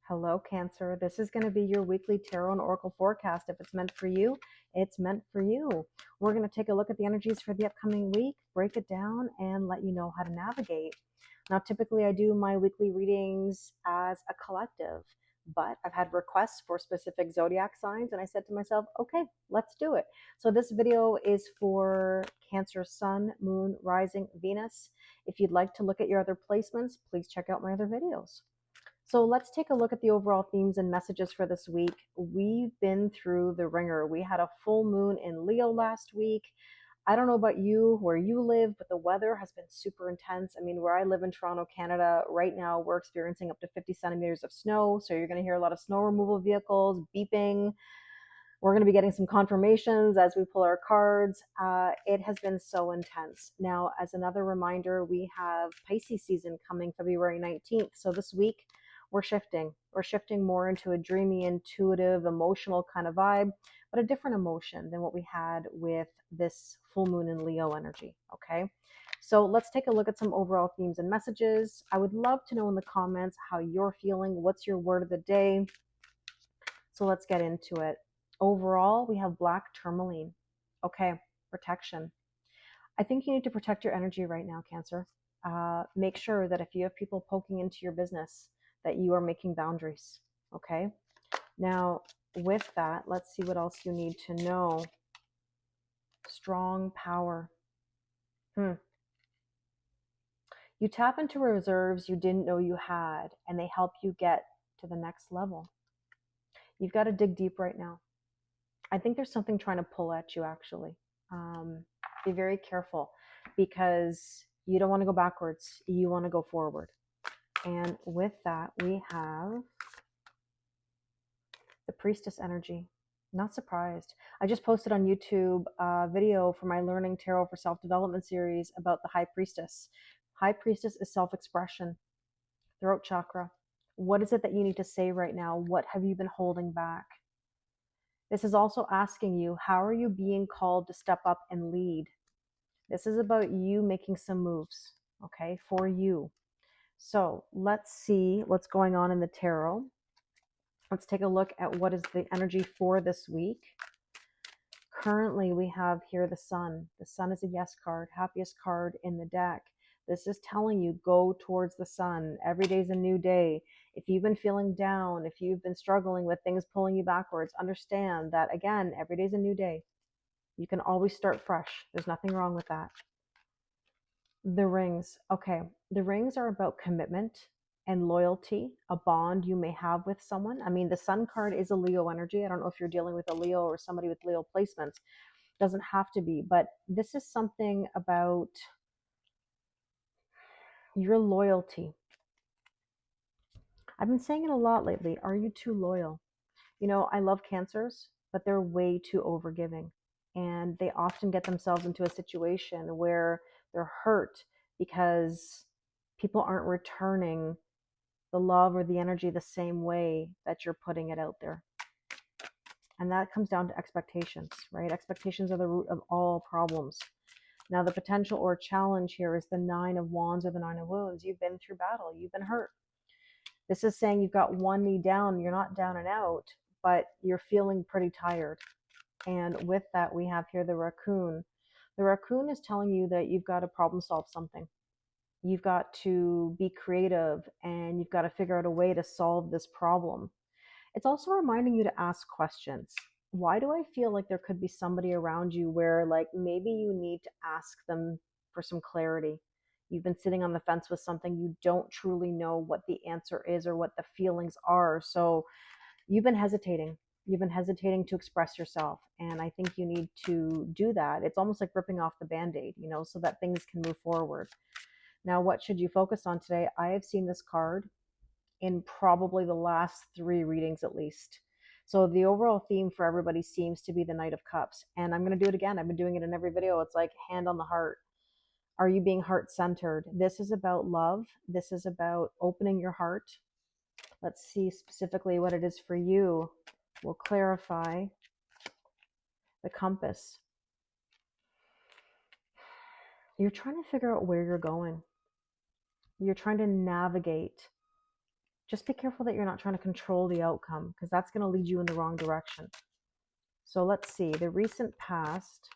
Hello, Cancer. This is going to be your weekly tarot and oracle forecast. If it's meant for you, it's meant for you. We're going to take a look at the energies for the upcoming week, break it down, and let you know how to navigate. Now, typically, I do my weekly readings as a collective, but I've had requests for specific zodiac signs, and I said to myself, okay, let's do it. So, this video is for Cancer, Sun, Moon, Rising, Venus. If you'd like to look at your other placements, please check out my other videos. So let's take a look at the overall themes and messages for this week. We've been through the ringer. We had a full moon in Leo last week. I don't know about you, where you live, but the weather has been super intense. I mean, where I live in Toronto, Canada, right now we're experiencing up to 50 centimeters of snow. So you're going to hear a lot of snow removal vehicles beeping. We're going to be getting some confirmations as we pull our cards. It has been so intense. Now, as another reminder, we have Pisces season coming February 19th. So this week, we're shifting. We're shifting more into a dreamy, intuitive, emotional kind of vibe, but a different emotion than what we had with this full moon in Leo energy. Okay. So let's take a look at some overall themes and messages. I would love to know in the comments how you're feeling. What's your word of the day? So let's get into it. Overall, we have black tourmaline. Okay, protection. I think you need to protect your energy right now, Cancer. Make sure that if you have people poking into your business, that you are making boundaries. Okay. Now, with that, let's see what else you need to know. Strong power. You tap into reserves you didn't know you had, and they help you get to the next level. You've got to dig deep right now. I think there's something trying to pull at you, actually. Be very careful, because you don't want to go backwards. You want to go forward. And with that, we have the priestess energy. Not surprised. I just posted on YouTube a video for my Learning Tarot for Self-Development series about the High Priestess. High Priestess is self-expression, throat chakra. What is it that you need to say right now? What have you been holding back? This is also asking you, how are you being called to step up and lead? This is about you making some moves, okay, for you. So let's see what's going on in the tarot. Let's take a look at what is the energy for this week. Currently, we have here the Sun. The Sun is a yes card, happiest card in the deck. This is telling you, go towards the sun. Every day is a new day. If you've been feeling down, if you've been struggling with things pulling you backwards, understand that, again, every day is a new day. You can always start fresh. There's nothing wrong with that. The rings. Okay. The rings are about commitment and loyalty, a bond you may have with someone. I mean, the Sun card is a Leo energy. I don't know if you're dealing with a Leo or somebody with Leo placements. Doesn't have to be, but this is something about your loyalty. I've been saying it a lot lately. Are you too loyal? You know, I love Cancers, but they're way too overgiving. And they often get themselves into a situation where they're hurt because people aren't returning the love or the energy the same way that you're putting it out there. And that comes down to expectations, right? Expectations are the root of all problems. Now, the potential or challenge here is the Nine of Wands or the Nine of Wounds. You've been through battle. You've been hurt. This is saying you've got one knee down. You're not down and out, but you're feeling pretty tired. And with that, we have here the raccoon. The raccoon is telling you that you've got to problem solve something. You've got to be creative, and you've got to figure out a way to solve this problem. It's also reminding you to ask questions. Why do I feel like there could be somebody around you where, like, maybe you need to ask them for some clarity? You've been sitting on the fence with something, you don't truly know what the answer is or what the feelings are. So you've been hesitating. You've been hesitating to express yourself. And I think you need to do that. It's almost like ripping off the Band-Aid, you know, so that things can move forward. Now, what should you focus on today? I have seen this card in probably the last 3 readings at least. So the overall theme for everybody seems to be the Knight of Cups. And I'm going to do it again. I've been doing it in every video. It's like hand on the heart. Are you being heart-centered? This is about love. This is about opening your heart. Let's see specifically what it is for you. We'll clarify the compass. You're trying to figure out where you're going. You're trying to navigate Just be careful that you're not trying to control the outcome, because that's going to lead you in the wrong direction. So let's see, the recent past.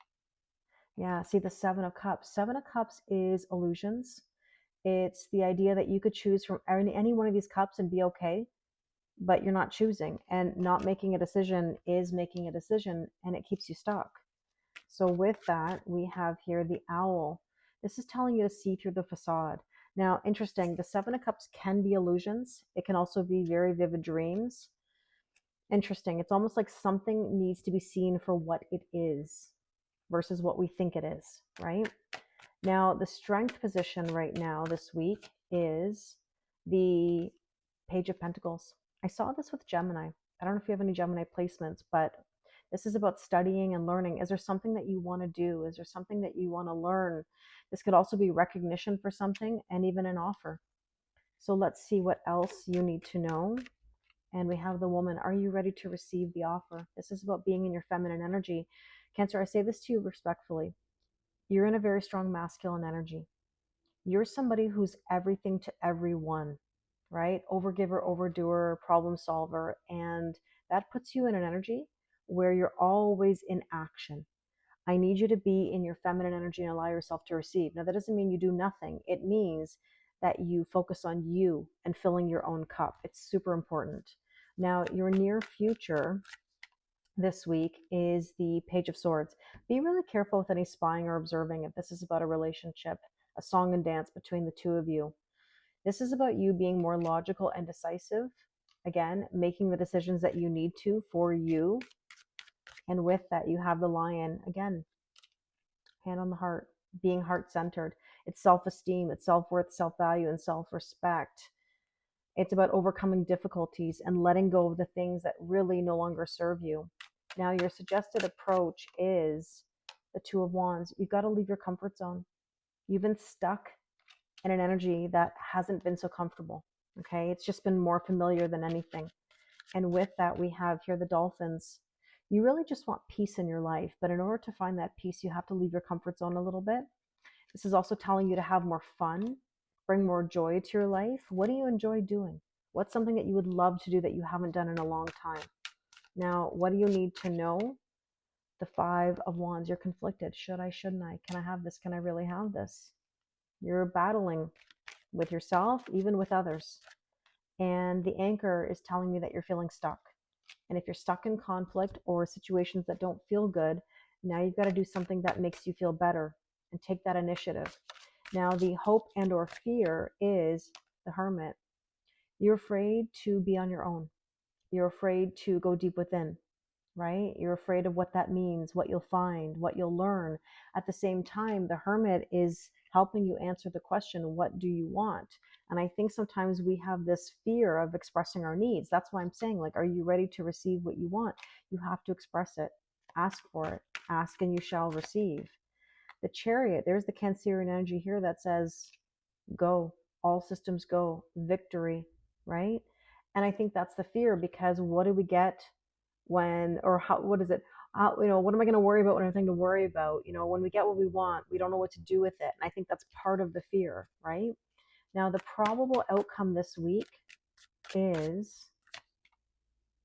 Yeah, see the Seven of Cups. Seven of Cups is illusions. It's the idea that you could choose from any one of these cups and be okay, but you're not choosing. And not making a decision is making a decision, and it keeps you stuck. So with that, we have here the owl. This is telling you to see through the facade. Now, interesting, the Seven of Cups can be illusions. It can also be very vivid dreams. Interesting. It's almost like something needs to be seen for what it is versus what we think it is, right? Now, the strength position right now this week is the Page of Pentacles. I saw this with Gemini. I don't know if you have any Gemini placements, but this is about studying and learning. Is there something that you want to do? Is there something that you want to learn? This could also be recognition for something and even an offer. So let's see what else you need to know. And we have the woman. Are you ready to receive the offer? This is about being in your feminine energy. Cancer, I say this to you respectfully. You're in a very strong masculine energy. You're somebody who's everything to everyone, right? Overgiver, overdoer, problem solver. And that puts you in an energy where you're always in action. I need you to be in your feminine energy and allow yourself to receive. Now, that doesn't mean you do nothing. It means that you focus on you and filling your own cup. It's super important. Now, your near future this week is the Page of Swords. Be really careful with any spying or observing if this is about a relationship, a song and dance between the two of you. This is about you being more logical and decisive. Again, making the decisions that you need to for you. And with that, you have the Lion. Again, hand on the heart, being heart-centered. It's self-esteem, it's self-worth, self-value, and self-respect. It's about overcoming difficulties and letting go of the things that really no longer serve you. Now, your suggested approach is the Two of Wands. You've got to leave your comfort zone. You've been stuck in an energy that hasn't been so comfortable. Okay, it's just been more familiar than anything. And with that, we have here the Dolphins. You really just want peace in your life, but in order to find that peace, you have to leave your comfort zone a little bit. This is also telling you to have more fun, bring more joy to your life. What do you enjoy doing? What's something that you would love to do that you haven't done in a long time? Now, what do you need to know? The Five of Wands. You're conflicted. Should I, shouldn't I? Can I have this? Can I really have this? You're battling with yourself, even with others. And the Anchor is telling me that you're feeling stuck. And if you're stuck in conflict or situations that don't feel good, now you've got to do something that makes you feel better and take that initiative. Now, the hope and or fear is the Hermit. You're afraid to be on your own. You're afraid to go deep within, right? You're afraid of what that means, what you'll find, what you'll learn. At the same time, the Hermit is helping you answer the question, what do you want? And I think sometimes we have this fear of expressing our needs. That's why I'm saying, like, are you ready to receive what you want? You have to express it. Ask for it. Ask and you shall receive. The Chariot, there's the Cancerian energy here that says, go, all systems go, victory, right? And I think that's the fear, because what do we get when, or how, what is it? What am I going to worry about when I have nothing to worry about? When we get what we want, we don't know what to do with it. And I think that's part of the fear, right? Now, the probable outcome this week is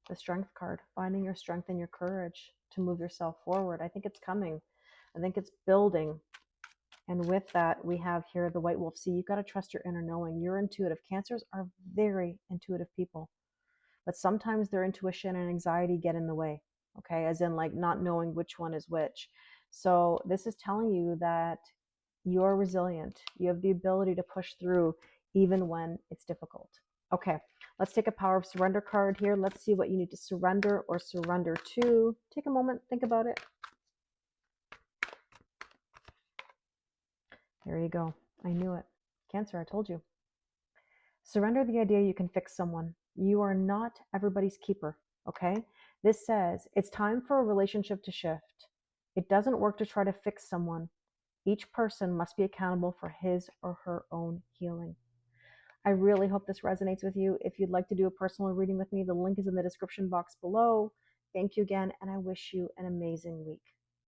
the Strength card, finding your strength and your courage to move yourself forward. I think it's coming. I think it's building. And with that, we have here the White Wolf. See, you've got to trust your inner knowing. You're intuitive. Cancers are very intuitive people. But sometimes their intuition and anxiety get in the way, okay? As in, like, not knowing which one is which. So this is telling you that you're resilient. You have the ability to push through even when it's difficult. Okay, let's take a Power of Surrender card here. Let's see what you need to surrender or surrender to. Take a moment, think about it. There you go. I knew it. Cancer, I told you. Surrender the idea you can fix someone. You are not everybody's keeper, okay? This says it's time for a relationship to shift. It doesn't work to try to fix someone. Each person must be accountable for his or her own healing. I really hope this resonates with you. If you'd like to do a personal reading with me, the link is in the description box below. Thank you again, and I wish you an amazing week.